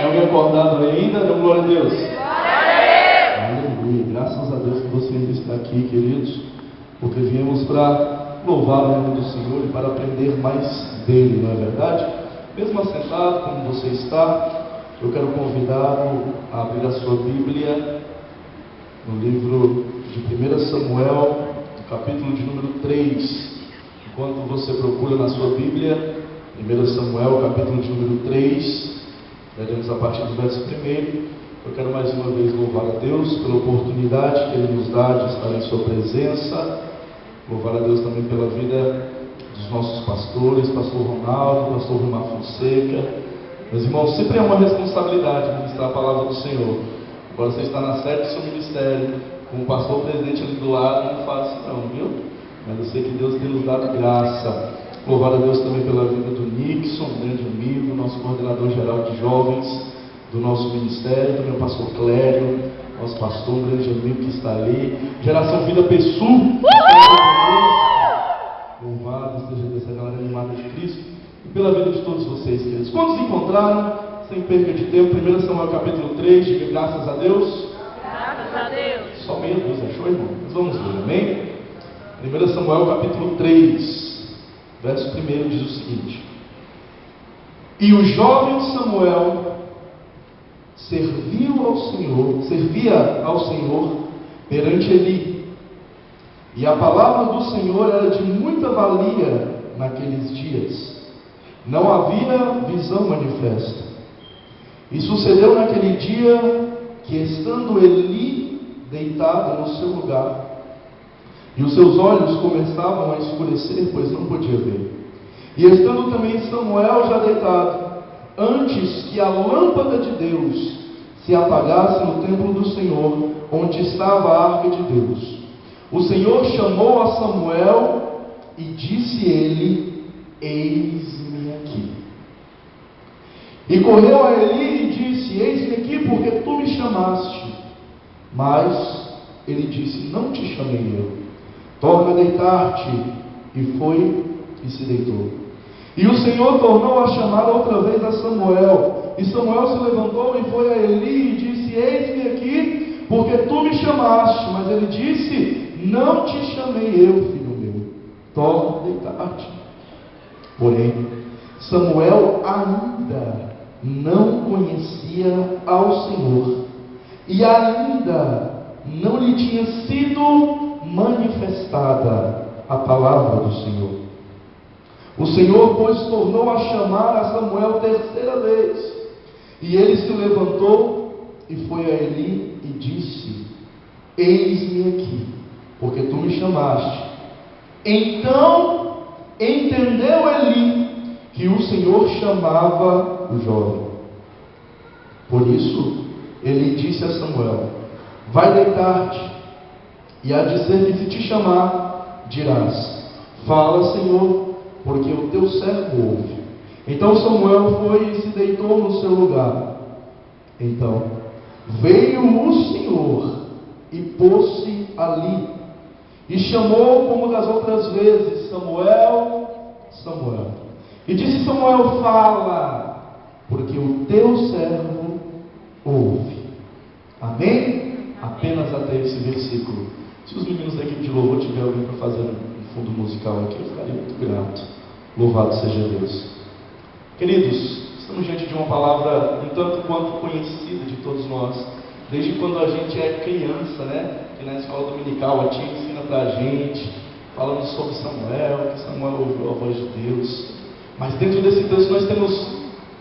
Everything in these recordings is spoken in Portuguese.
alguém acordado ainda? Dê glória a Deus. Glória a Deus. Aleluia. Graças a Deus que você ainda está aqui, queridos, porque viemos para louvar o nome do Senhor e para aprender mais dele, não é verdade? Mesmo assentado como você está, eu quero convidá-lo a abrir a sua Bíblia no livro de 1 Samuel, capítulo de número 3. Enquanto você procura na sua Bíblia, 1 Samuel, capítulo de número 3, leremos a partir do verso 1. Eu quero mais uma vez louvar a Deus pela oportunidade que Ele nos dá de estar em Sua presença. Louvar a Deus também pela vida dos nossos pastores, pastor Ronaldo, pastor Vilmar Fonseca. Meus irmãos, sempre é uma responsabilidade ministrar a palavra do Senhor. Agora você está na sede do seu ministério, com o pastor presidente ali do lado, não é fácil não, viu? Mas eu sei que Deus tem nos dado graça. Louvar a Deus também pela vida do Nixon, grande amigo, nosso coordenador geral de jovens do nosso ministério, também o pastor Clério, nosso pastor, um grande amigo que está ali. Geração Vida Pessu. Louvado esteja essa galera animada de Cristo e pela vida de todos vocês, queridos. Quantos encontraram, sem perda de tempo, 1 Samuel capítulo 3, diga graças a Deus. Graças a Deus. Só meia dúzia, achou, irmão? Mas vamos ver, amém? 1 Samuel capítulo 3, verso 1 diz o seguinte: E o jovem Samuel servia ao Senhor perante Eli, e a palavra do Senhor era de muita valia naqueles dias. Não havia visão manifesta. E sucedeu naquele dia que, estando Eli deitado no seu lugar, e os seus olhos começavam a escurecer, pois não podia ver, e estando também Samuel já deitado, antes que a lâmpada de Deus se apagasse no templo do Senhor, onde estava a arca de Deus, o Senhor chamou a Samuel e disse ele: Eis-me aqui. E correu a Eli e disse: Eis-me aqui, porque tu me chamaste. Mas ele disse: Não te chamei eu. Torna a deitar-te. E foi e se deitou. E o Senhor tornou a chamar outra vez a Samuel. E Samuel se levantou e foi a Eli e disse: Eis-me aqui, porque tu me chamaste. Mas ele disse: Não te chamei eu, filho meu. Torna a deitar-te. Porém, Samuel ainda não conhecia ao Senhor, e ainda não lhe tinha sido manifestada a palavra do Senhor. O Senhor, pois, tornou a chamar a Samuel terceira vez, e ele se levantou e foi a Eli e disse: Eis-me aqui, porque tu me chamaste. Então entendeu Eli que o Senhor chamava o jovem. Por isso ele disse a Samuel: Vai deitar-te, e há de ser que se te chamar, dirás: Fala, Senhor, porque o teu servo ouve. Então Samuel foi e se deitou no seu lugar. Então veio o Senhor e pôs-se ali, e chamou como das outras vezes: Samuel, Samuel. E disse Samuel: Fala, porque o teu servo ouve. Amém? Apenas até esse versículo. Se os meninos da equipe de louvor tiverem alguém para fazer um fundo musical aqui, eu ficaria muito grato. Louvado seja Deus. Queridos, estamos diante de uma palavra um tanto quanto conhecida de todos nós, desde quando a gente é criança, né? Que na escola dominical a tia ensina para a gente, falando sobre Samuel, que Samuel ouviu a voz de Deus. Mas dentro desse texto nós temos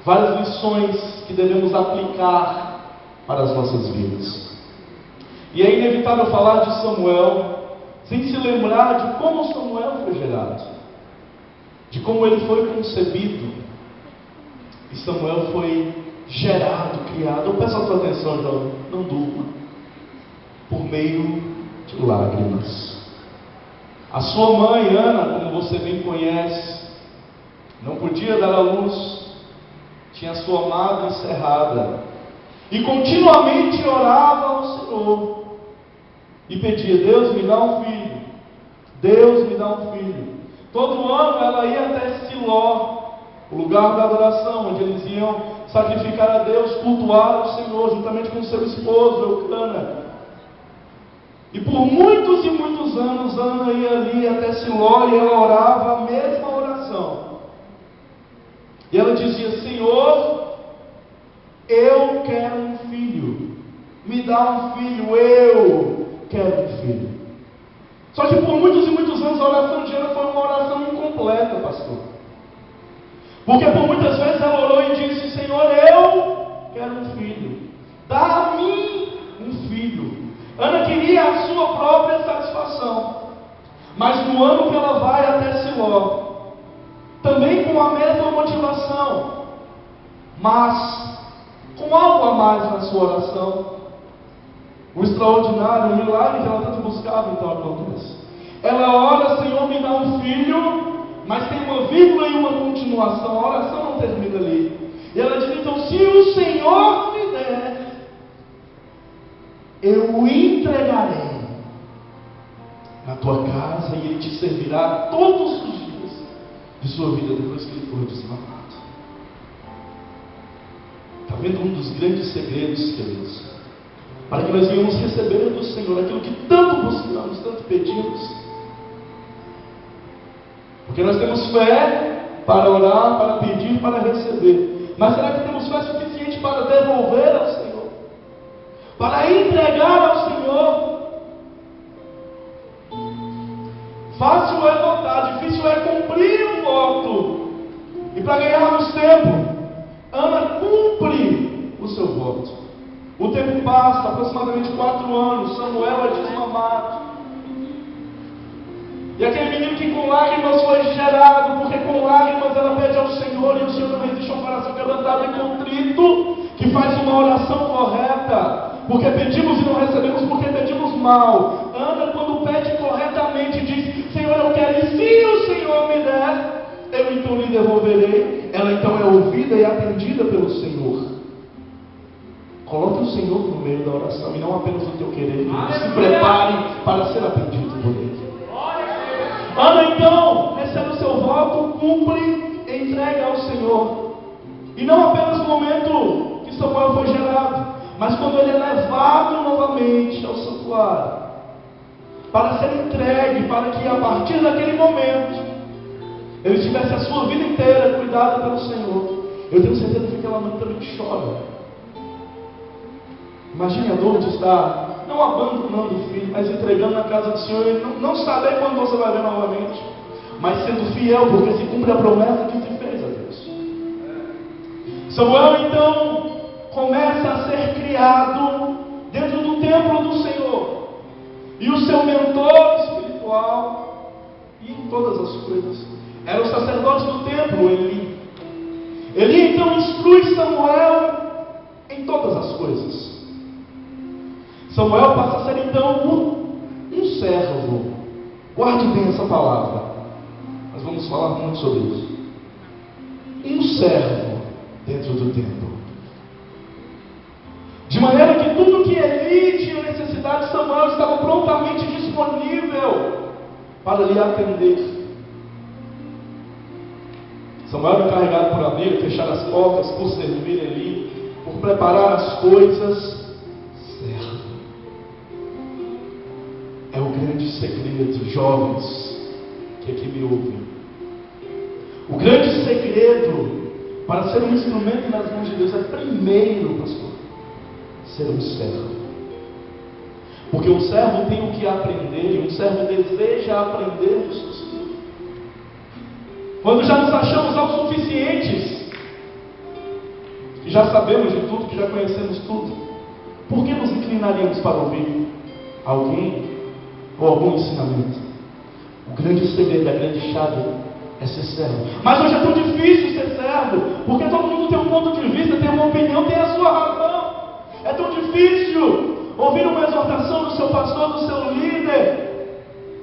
várias lições que devemos aplicar para as nossas vidas. E é inevitável falar de Samuel sem se lembrar de como Samuel foi gerado, de como ele foi concebido. E Samuel foi gerado, criado. Eu peço a tua atenção, então, não durma. Por meio de lágrimas. A sua mãe, Ana, como você bem conhece, não podia dar à luz, tinha sua madre encerrada, e continuamente orava ao Senhor, e pedia: Deus me dá um filho, Deus me dá um filho. Todo ano ela ia até Siló, o lugar da adoração, onde eles iam sacrificar a Deus, cultuar ao Senhor, juntamente com seu esposo, Eucana. E por muitos e muitos anos, Ana ia ali até Siló e ela orava a mesma oração. E ela dizia: Senhor, eu quero um filho, me dá um filho, eu quero um filho. Só que por muitos e muitos anos a oração de Ana foi uma oração incompleta, pastor. Porque por muitas vezes ela orou e disse: Senhor, eu quero um filho, dá a mim um filho. Ana queria a sua própria satisfação. Mas no ano que ela vai até Siló, também com a mesma motivação, mas com algo a mais na sua oração, o extraordinário, o milagre que ela tanto buscava, então acontece. Ela ora: Senhor, me dá um filho, mas tem uma vírgula e uma continuação, a oração não termina ali. E ela diz: então, se o Senhor me der, eu o entregarei na tua casa e ele te servirá todos os dias de sua vida depois que ele for desmamado. Está vendo um dos grandes segredos, queridos? Para que nós venhamos receber do Senhor aquilo que tanto buscamos, tanto pedimos. Porque nós temos fé para orar, para pedir, para receber. Mas será que temos fé suficiente para devolver ao Senhor? Para entregar ao Senhor? Fácil é votar, difícil é cumprir o voto. E para ganharmos tempo, Ana cumpre o seu voto. O tempo passa, aproximadamente 4 anos, Samuel é desmamado. E aquele menino que com lágrimas foi gerado, porque com lágrimas ela pede ao Senhor, e o Senhor também deixa um coração quebrantado e contrito, que faz uma oração correta. Porque pedimos e não recebemos, porque pedimos mal. Ana, quando pede corretamente, diz: Senhor, eu quero, e se o Senhor me der, eu então lhe devolverei. Ela então é ouvida e atendida pelo Senhor. Coloque o Senhor no meio da oração, e não apenas o teu querer. Se prepare para ser atendido por Ele. Ana então recebe o seu voto, cumpre, entrega ao Senhor. E não apenas no momento que Samuel foi gerado, mas quando ele é levado novamente ao santuário, para ser entregue, para que a partir daquele momento ele tivesse a sua vida inteira cuidada pelo Senhor. Eu tenho certeza que aquela mãe também chora. Imagine a dor de estar não abandonando o filho, mas entregando na casa do Senhor, e não saber quando você vai ver novamente, mas sendo fiel, porque se cumpre a promessa que se fez a Deus. Samuel então começa a ser criado dentro do templo do Senhor, e o seu mentor espiritual, e em todas as coisas, era o sacerdote do templo, Eli. Eli então instrui Samuel em todas as coisas. Samuel passa a ser então um servo. Guarde bem essa palavra, nós vamos falar muito sobre isso. Um servo dentro do templo. De maneira que tudo que Eli tinha necessidade, Samuel estava prontamente disponível para lhe atender. Samuel era encarregado por abrir, fechar as portas, por servir Eli, por preparar as coisas. Servo. É o grande segredo, jovens que aqui me ouvem. O grande segredo para ser um instrumento nas mãos de Deus é primeiro, pastor, ser um servo. Porque um servo tem o que aprender, e um servo deseja aprender do seu Senhor. Quando já nos achamos autossuficientes, que já sabemos de tudo, que já conhecemos tudo, por que nos inclinaríamos para ouvir alguém ou algum ensinamento? O grande segredo, a grande chave é ser servo. Mas hoje é tão difícil ser servo, porque todo mundo tem um ponto de vista, tem uma opinião, tem a sua razão. É tão difícil ouvir uma exortação do seu pastor, do seu líder,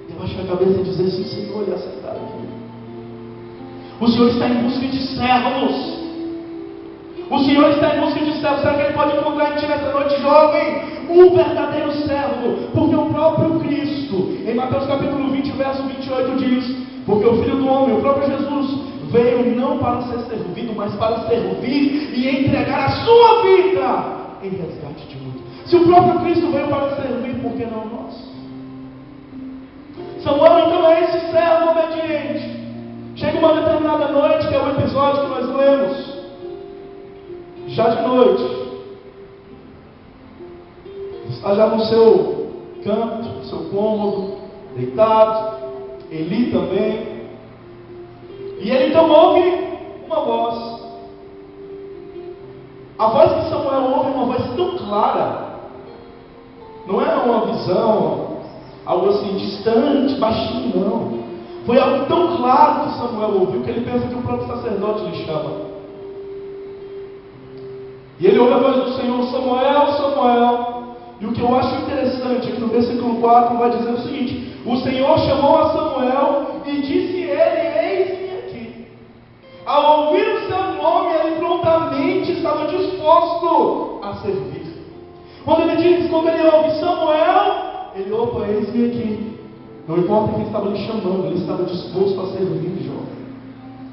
e baixar a cabeça e dizer: sim, Senhor, e aceitar aquilo. O Senhor está em busca de servos. O Senhor está em busca de servos. Será que Ele pode encontrar em ti nessa noite, jovem, um verdadeiro servo? Porque o próprio Cristo, em Mateus capítulo 20, verso 28, diz: porque o Filho do Homem, o próprio Jesus, veio não para ser servido, mas para servir e entregar a sua vida em resgate de muitos. Se o próprio Cristo veio para servir, por que não nós? Samuel então é esse servo obediente. Chega uma determinada noite, que é o episódio que nós lemos, já de noite, está já no seu canto, no seu cômodo, deitado, Eli também, e ele então ouve uma voz. A voz que Samuel ouve é uma voz tão clara, não é uma visão, algo assim distante, baixinho, não. Foi algo tão claro que Samuel ouviu, que ele pensa que o próprio sacerdote lhe chama. E ele ouve a voz do Senhor: Samuel, Samuel. E o que eu acho interessante é que no versículo 4 vai dizer o seguinte: o Senhor chamou a Samuel e disse ele: eis-me aqui. Ao ouvir o seu nome, ele prontamente estava disposto a servir. Quando ele ouve Samuel, ele: opa, eis-me aqui. Não importa quem estava lhe chamando, ele estava disposto a servir, jovem.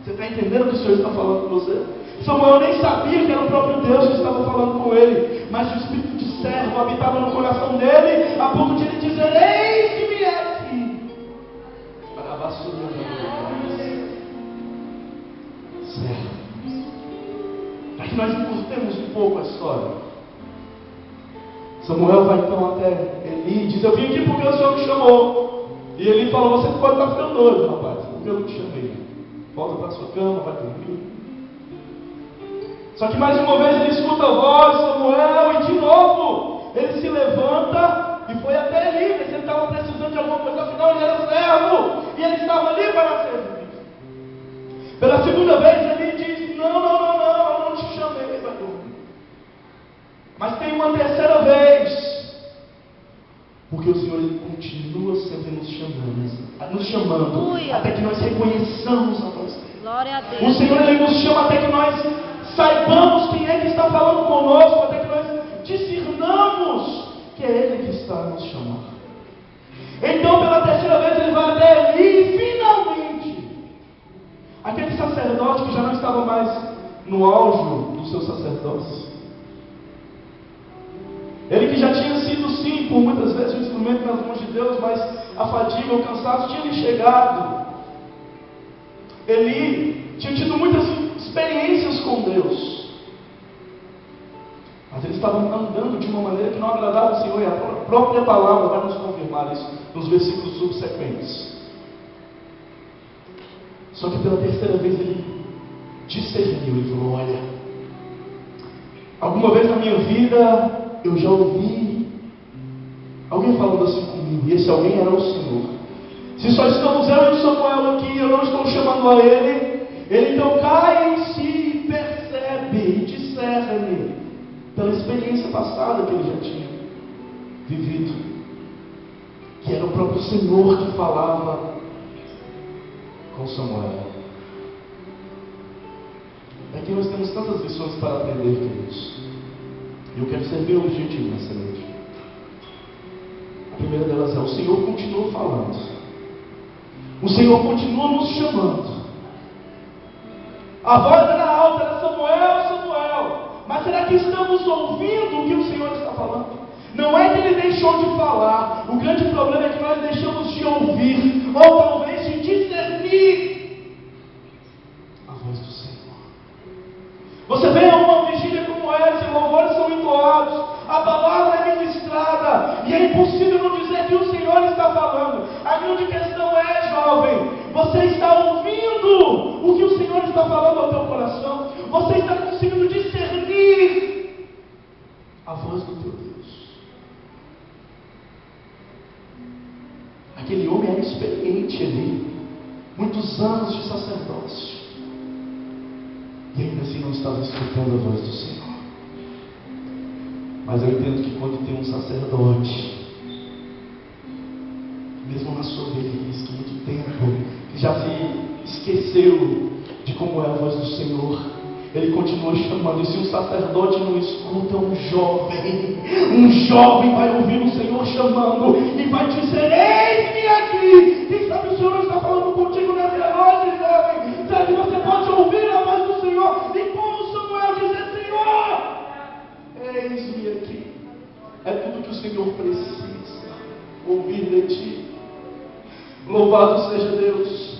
Você está entendendo o que o Senhor está falando com você? Samuel nem sabia que era o próprio Deus que estava falando com ele, mas o espírito de servo habitava no coração dele, a ponto de ele dizer: eis-me aqui. Para a vassoura servo. Para que nós encurtemos um pouco a história, Samuel vai então até Eli e diz: eu vim aqui porque o Senhor me chamou. E Eli falou: você pode estar ficando doido, rapaz, porque eu não te chamei. Volta para a sua cama, vai dormir. Só que mais uma vez ele escuta a voz, Samuel, e de novo ele se levanta e foi até Eli, mas ele estava precisando de alguma coisa, afinal ele era servo, e ele estava ali para servir. Pela segunda vez ele diz: não, eu não te chamei, vai dormir. Mas tem uma terceira vez, porque o Senhor ele continua sempre nos chamando até que nós reconheçamos a voz dele. Glória a Deus. O Senhor ele nos chama até que nós saibamos quem é que está falando conosco, até que nós discernamos que é Ele que está a nos chamar. Então, pela terceira vez, ele vai até Eli e finalmente, aquele sacerdote que já não estava mais no auge do seu sacerdócio, ele que já tinha sido, sim, por muitas vezes um instrumento nas mãos de Deus, mas a fadiga, o cansaço tinha lhe chegado. Eli tinha tido muitas experiências com Deus, mas ele estava andando de uma maneira que não agradava ao Senhor, e a própria palavra vai nos confirmar isso nos versículos subsequentes. Só que pela terceira vez ele discerniu, ele falou: olha, alguma vez na minha vida eu já ouvi alguém falando assim comigo, e esse alguém era o Senhor. Se só estamos eu e o Samuel aqui, eu não estou chamando a ele então cai em si e percebe e discerne pela experiência passada que ele já tinha vivido, que era o próprio Senhor que falava com Samuel. Aqui nós temos tantas lições para aprender, queridos, e eu quero ser bem objetivo nessa noite. A primeira delas é: o Senhor continua falando, o Senhor continua nos chamando. A voz era alta, era Samuel, Samuel. Mas será que estamos ouvindo o que o Senhor está falando? Não é que ele deixou de falar. O grande problema é que nós deixamos de ouvir, ou talvez de discernir a voz do Senhor. Você vem a uma vigília como essa, e louvores são entoados, a palavra é ministrada, e é impossível não dizer que o Senhor está falando. A grande questão é, jovem, você está ouvindo o que o Senhor está falando ao teu coração? Você está conseguindo discernir a voz do teu Deus? Aquele homem era experiente ali, muitos anos de sacerdócio, e ainda assim não estava escutando a voz do Senhor. Mas eu entendo que quando tem um sacerdote, mesmo na sua velhice, que muito tempo, que já se esqueceu de como é a voz do Senhor, ele continua chamando. E se um sacerdote não escuta, um jovem vai ouvir o Senhor chamando e vai dizer: eis-me aqui. Quem sabe o Senhor está falando contigo nessa noite, jovem? Será que você pode que o Senhor precisa ouvir de ti. Louvado seja Deus.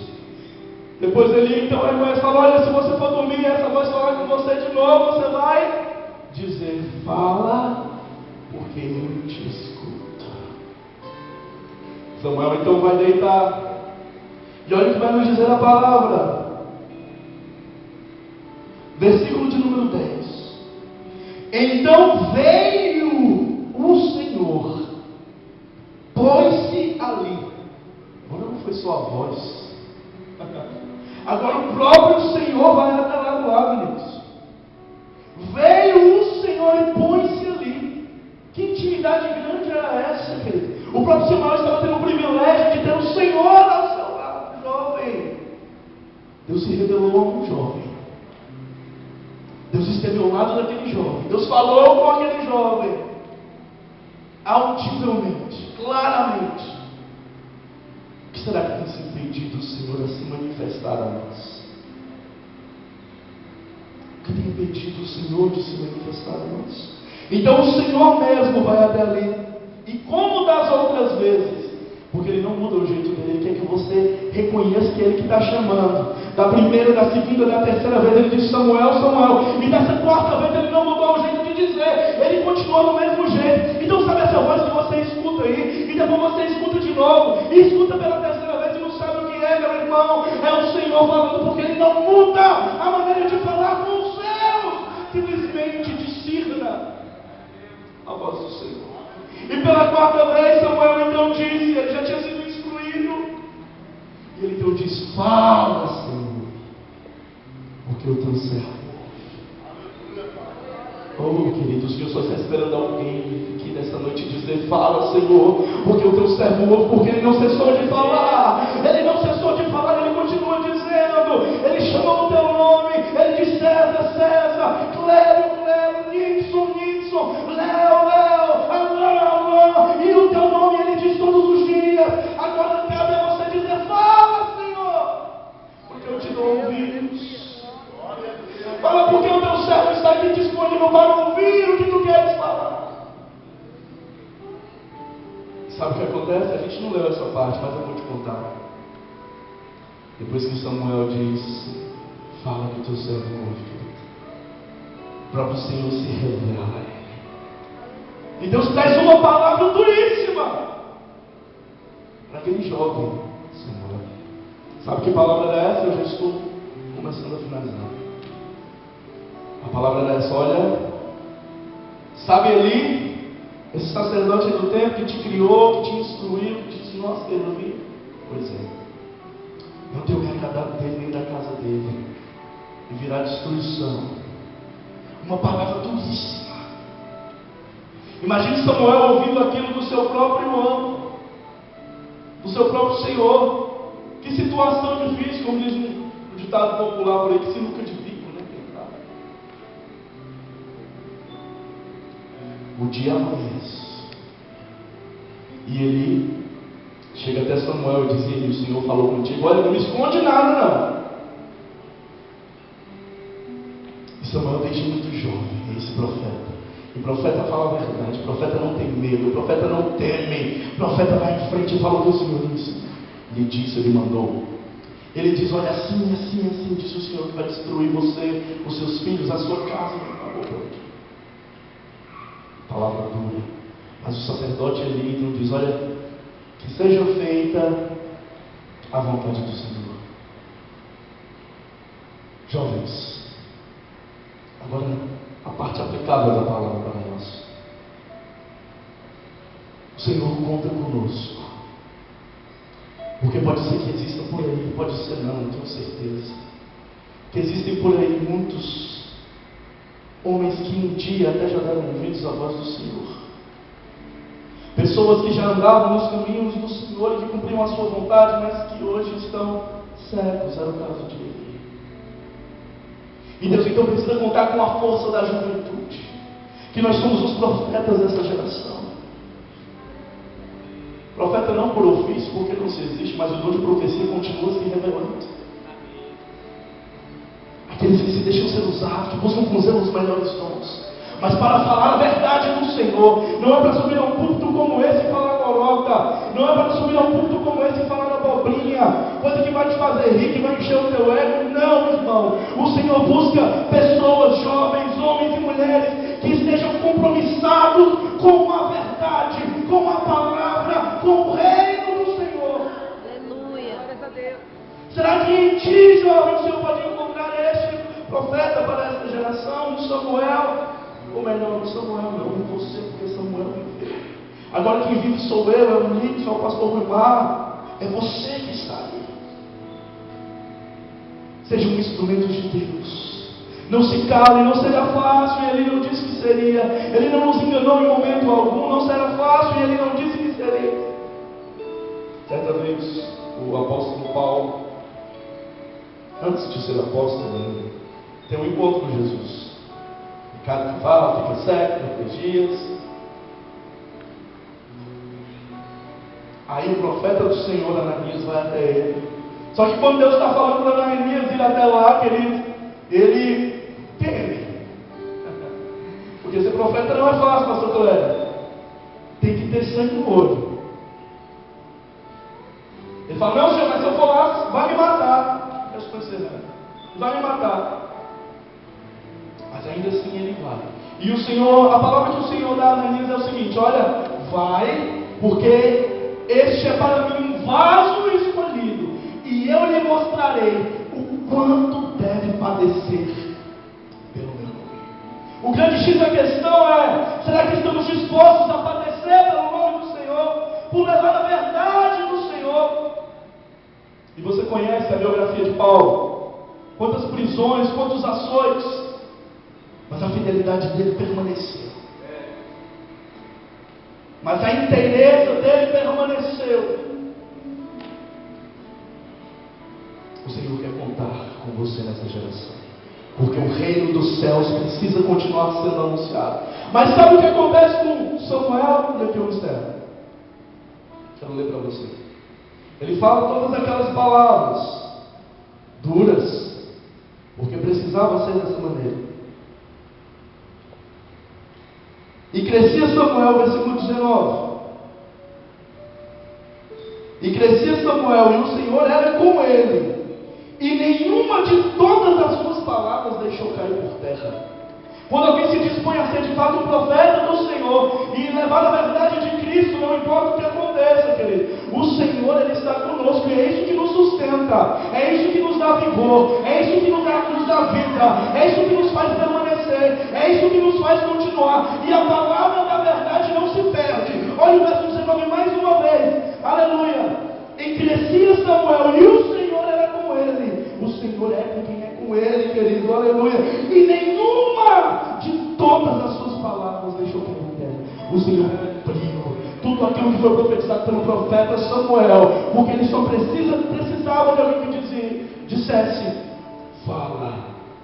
Depois ele então reconhece, fala: olha, se você for dormir e essa voz falar com você de novo, você vai dizer: fala, porque eu te escuto. Samuel então vai deitar. E olha o que vai nos dizer a palavra. Versículo de número 10. Então veio o Senhor, pôs-se ali. Agora não foi só a voz. Agora o próprio Senhor vai até lá do lado, meninos. Veio o Senhor e pôs-se ali. Que intimidade grande era essa, querido? O próprio Samuel estava tendo o privilégio de ter o Senhor ao seu lado, jovem. Deus se revelou a um jovem. Deus esteve ao lado daquele jovem. Deus falou com aquele jovem, audivelmente, claramente. O que será que tem se impedido o Senhor a se manifestar a nós? O que tem impedido o Senhor de se manifestar a nós? Então o Senhor mesmo vai até ali. E como das outras vezes, porque Ele não muda o jeito dele, Ele quer que você reconheça que é Ele que está chamando. Da primeira, da segunda, da terceira vez Ele diz: Samuel, Samuel. E dessa quarta vez Ele não mudou o jeito de dizer, Ele continua do mesmo jeito. Então sabe essa voz que você escuta aí, e depois você escuta de novo, e escuta pela terceira vez e não sabe o que é, meu irmão? É o Senhor falando, porque Ele não muda a maneira de falar com os seus. Simplesmente discirna a voz do Senhor. E pela quarta vez Samuel então disse, ele já tinha sido instruído, e ele então diz: fala, Senhor, porque o teu servo. Oh, querido, o Senhor só está esperando alguém aqui nessa noite dizer: fala, Senhor, porque o teu servo ouve, porque ele não cessou de falar. Ele não cessou de falar, ele continua dizendo. Ele chama o teu nome, ele diz: César, César, Clério, Clério, Nixon, Nixon, Léo, Léo, Alain, Alain. E o teu nome ele diz todos os dias. Agora cabe a você dizer: fala, Senhor, porque eu te dou ouvidos. Fala, porque o teu servo está aqui disponível para ouvir o que tu queres falar. Sabe o que acontece? A gente não leu essa parte, mas eu vou te contar. Depois que Samuel diz: fala que o teu servo ouve, o próprio Senhor se revela a ele. E Deus traz uma palavra duríssima para aquele jovem Samuel. Sabe que palavra era essa? Eu já estou começando a finalizar. A palavra era essa: olha, sabe Eli, esse sacerdote do templo que te criou, que te instruiu, que te ensinou a servir? Pois é, não tenho me agradado dele nem da casa dele, e virá destruição. Uma palavra duríssima. Imagine Samuel ouvindo aquilo do seu próprio amo, do seu próprio Senhor. Que situação difícil, como diz um ditado popular por aí, que sinuca de bico, né? O dia amanhece, e ele chega até Samuel e diz: ele, o Senhor falou contigo. Olha, não me esconde nada não. E Samuel desde muito jovem, esse profeta. E o profeta fala a verdade, o profeta não tem medo, o profeta não teme, o profeta vai em frente e fala o que o Senhor disse. Ele disse, ele mandou. Ele diz: olha, assim, assim, assim, disse o Senhor, que vai destruir você, os seus filhos, a sua casa. Palavra dura. Mas o sacerdote Eli então diz: olha, que seja feita a vontade do Senhor. Jovens, agora a parte aplicável da palavra para nós. O Senhor conta conosco. Porque pode ser que existam por aí, pode ser não tenho certeza. Que existem por aí muitos homens que um dia até já deram ouvidos à voz do Senhor. Pessoas que já andavam nos caminhos do Senhor e que cumpriam a sua vontade, mas que hoje estão cegos. Era o caso de Eli. E Deus então precisa contar com a força da juventude, que nós somos os profetas dessa geração. Profeta não por ofício, porque não se existe, mas o dom de profecia continua se revelando. Aqueles que se deixam ser usados, que buscam com zelo os melhores dons. mas para falar a verdade do Senhor. Não é para subir a um púlpito como esse e falar gorota. Não é para subir a um púlpito como esse e falar abobrinha, coisa que vai te fazer rir, que vai encher o teu ego. Não, irmão. O Senhor busca pessoas, jovens, homens e mulheres, que estejam compromissados com a verdade, com a palavra, com o reino do Senhor. Aleluia. Glórias a Deus. Será que em ti, jovem, o Senhor pode encontrar este profeta para esta geração, no Samuel? Ou melhor, no Samuel não, em você, porque Samuel viveu. Agora quem vive sou eu, é o Nixon, é o pastor Rubar. É você que está aí. Seja um instrumento de Deus. Não se cale, não será fácil, e Ele não disse que seria. Ele não nos enganou em momento algum, não será fácil, e Ele não disse que seria. Certa vez, o apóstolo Paulo, antes de ser apóstolo, tem um encontro com Jesus. O cara que fala, fica cego por 3 dias. Aí o profeta do Senhor, Ananias, vai até ele. Só que quando Deus está falando para Ananias ir até lá, querido, ele teme. Porque ser profeta não é fácil, pastor Cléber. Tem que ter sangue no olho. Ele fala, não, Senhor, mas se eu for lá, vai me matar. Eu estou encerrando. Vai me matar. Mas ainda assim ele vai. E o Senhor, a palavra que o Senhor dá a Ananias é o seguinte: olha, vai, porque este é para mim um vaso escolhido, e eu lhe mostrarei o quanto deve padecer pelo meu nome. O grande X da questão é: será que estamos dispostos a padecer pelo nome do Senhor, por levar a verdade do Senhor? E você conhece a biografia de Paulo, quantas prisões, quantos açoites, mas a fidelidade dele permaneceu. Mas a inteireza dele permaneceu. O Senhor quer contar com você nessa geração, porque o reino dos céus precisa continuar sendo anunciado. Mas sabe o que acontece com Samuel? E aqui eu encerro. Quero ler para você. Ele fala todas aquelas palavras duras, porque precisava ser dessa maneira. E crescia Samuel, versículo 19. E crescia Samuel, e o Senhor era com ele, e nenhuma de todas as suas palavras deixou cair por terra. Quando alguém se dispõe a ser de fato um profeta do Senhor e levar a verdade de Cristo, não importa o que aconteça, querido, o Senhor, Ele está conosco, e é isso que nos sustenta, é isso que nos dá vigor, é isso que nos dá vida, é isso que nos faz permanecer, é isso que nos faz continuar. E a palavra da verdade não se perde. Olha o verso 19 mais uma vez, aleluia. E crescia Samuel, e o Senhor era com ele. O Senhor é com quem é com ele, querido, aleluia. E nenhuma de todas as suas palavras deixou cair por terra. O Senhor cumpriu tudo aquilo que foi profetizado pelo profeta Samuel, porque ele só precisava de alguém que dissesse: fala,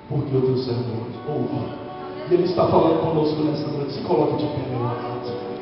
porque o teu servo ouve. E Ele está falando conosco nessa noite. Se coloque de pé, meu amado.